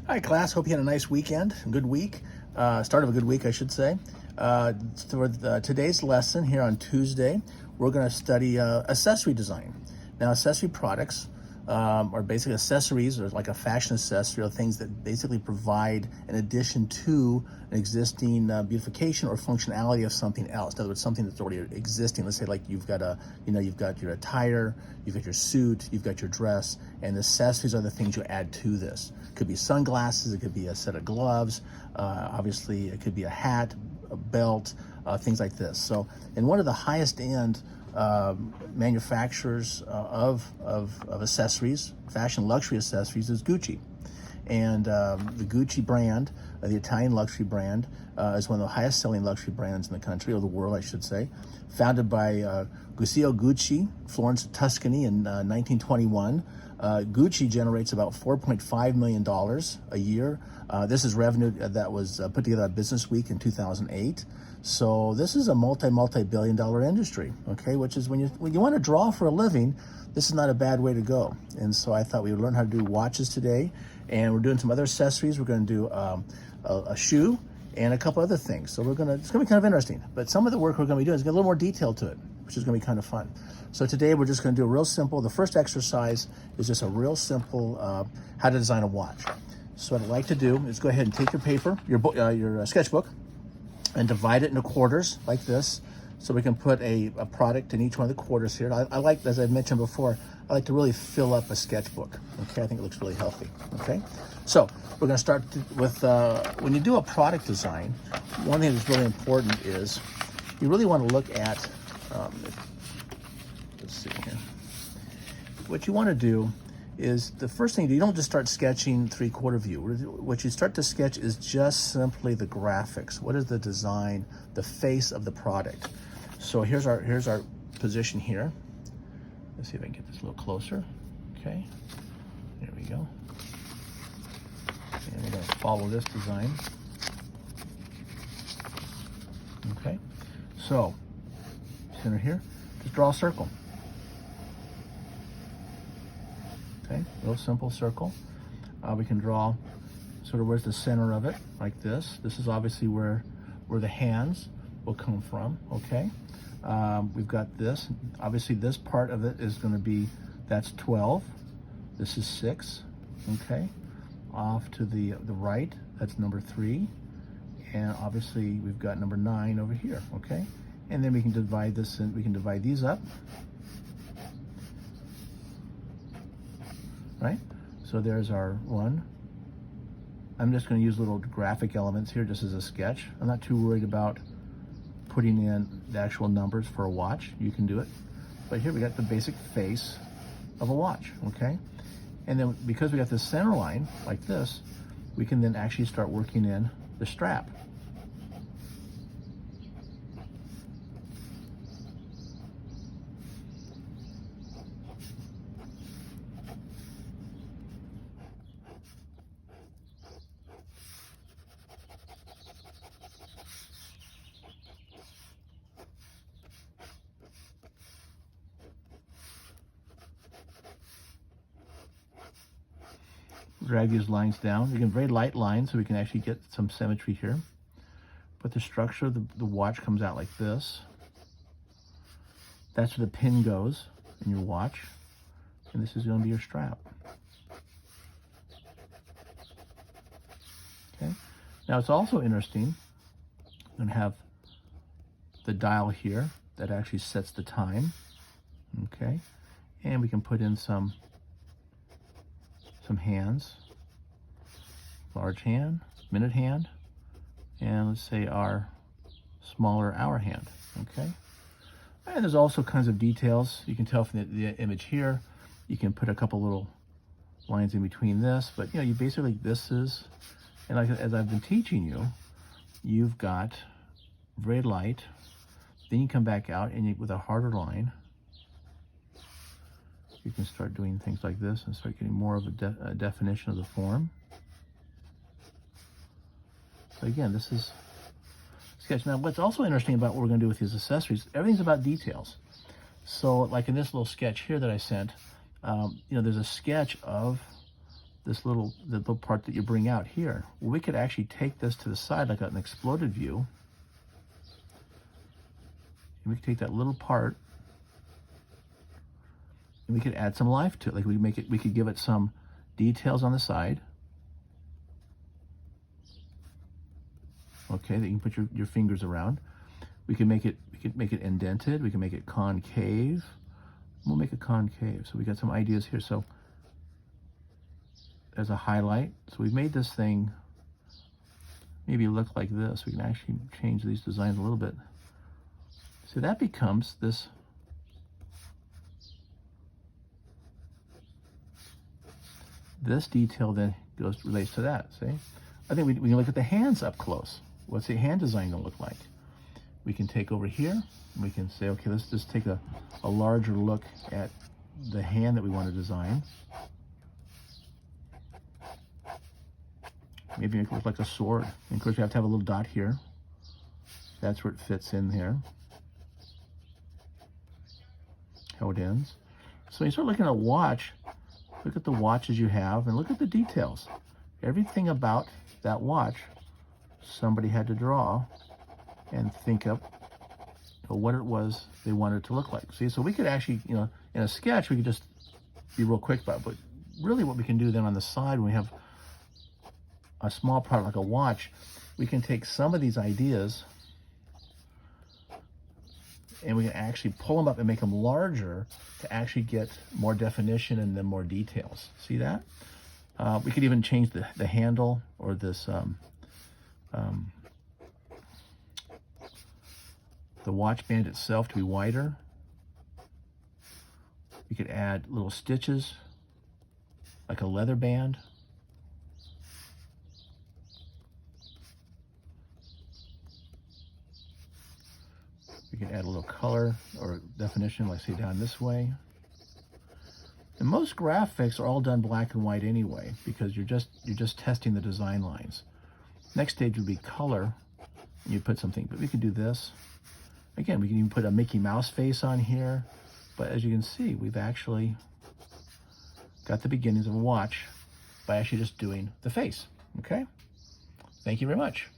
Hi, class. Hope you had a nice weekend, a good week, start of a good week, I should say. For today's lesson here on Tuesday, we're going to study accessory design. Now, accessory products are basically accessories, or like a fashion accessory, or things that basically provide an addition to an existing beautification or functionality of something else. In other words, something that's already existing. Let's say like you've got you've got your attire, you've got your suit, you've got your dress, and the accessories are the things you add to this. It could be sunglasses, it could be a set of gloves, obviously it could be a hat, a belt, things like this. So, and one of the highest end manufacturers of accessories, fashion luxury accessories, is Gucci. And the Gucci brand, the Italian luxury brand, is one of the highest selling luxury brands in the country, or the world, I should say. Founded by Guccio Gucci, Florence, Tuscany in 1921. Gucci generates about $4.5 million a year. This is revenue that was put together at Business Week in 2008. So this is a multi-billion dollar industry, okay? Which is when you want to draw for a living, this is not a bad way to go. And so I thought we would learn how to do watches today, and we're doing some other accessories. We're going to do a shoe and a couple other things. So it's going to be kind of interesting. But some of the work we're going to be doing is got a little more detail to it, which is going to be kind of fun. So today we're just going to do a real simple. The first exercise is just a real simple how to design a watch. So what I'd like to do is go ahead and take your paper, your sketchbook, and divide it into quarters like this, so we can put a product in each one of the quarters here. I like, as I've mentioned before, I like to really fill up a sketchbook. Okay, I think it looks really healthy. Okay, so we're going to start with when you do a product design, one thing that's really important is you really want to look at. Let's see here. What you want to do is the first thing you don't just start sketching three-quarter view. What you start to sketch is just simply the graphics. What is the design, the face of the product? So here's our position here. Let's see if I can get this a little closer. Okay, there we go. And we're going to follow this design. Okay, so center here, just draw a circle. Okay, real simple circle. We can draw sort of where's the center of it, like this. This is obviously where the hands will come from, okay? We've got this. Obviously, this part of it is going to be, that's 12. This is 6, okay? Off to the right, that's number 3. And obviously, we've got number 9 over here, okay? And then we can divide this, and we can divide these up. Right? So there's our one. I'm just going to use little graphic elements here just as a sketch. I'm not too worried about putting in the actual numbers for a watch. You can do it. But here we got the basic face of a watch, okay? And then because we got this center line like this, we can then actually start working in the strap. Drag these lines down. Again, very light lines, so we can actually get some symmetry here. But the structure of the watch comes out like this. That's where the pin goes in your watch. And this is going to be your strap. Okay. Now it's also interesting. I'm going to have the dial here that actually sets the time. Okay. And we can put in some hands, large hand, minute hand, and let's say our smaller hour hand, okay? And there's also kinds of details. You can tell from the image here. You can put a couple little lines in between this, but you basically, this is, and like, as I've been teaching you, you've got very light, then you come back out and with a harder line, you can start doing things like this and start getting more of a definition of the form. So again, this is sketch. Now, what's also interesting about what we're going to do with these accessories, everything's about details. So like in this little sketch here that I sent, there's a sketch of the little part that you bring out here. Well, we could actually take this to the side like an exploded view. And we could take that little part and we could add some life to it. Like we could give it some details on the side. Okay, that you can put your fingers around. We could make it indented. We can make it concave. We'll make it concave. So we got some ideas here. So there's a highlight. So we've made this thing maybe look like this. We can actually change these designs a little bit. So that becomes this detail then relates to that, see? I think we can look at the hands up close. What's the hand design gonna look like? We can take over here, and we can say, okay, let's just take a larger look at the hand that we want to design. Maybe make it look like a sword. And of course, you have to have a little dot here. That's where it fits in here. How it ends. So when you start looking at a watch, look at the watches you have and look at the details. Everything about that watch, somebody had to draw and think up what it was they wanted it to look like. See, so we could actually, you know, in a sketch, we could just be real quick about it. But really what we can do then on the side, when we have a small product like a watch, we can take some of these ideas and we can actually pull them up and make them larger to actually get more definition and then more details. See that? We could even change the handle or this, the watch band itself to be wider. We could add little stitches, like a leather band. We can add a little color or definition, like say down this way. And most graphics are all done black and white anyway, because you're just testing the design lines. Next stage would be color, and you put something, but we could do this. Again, we can even put a Mickey Mouse face on here, but as you can see, we've actually got the beginnings of a watch by actually just doing the face, okay? Thank you very much.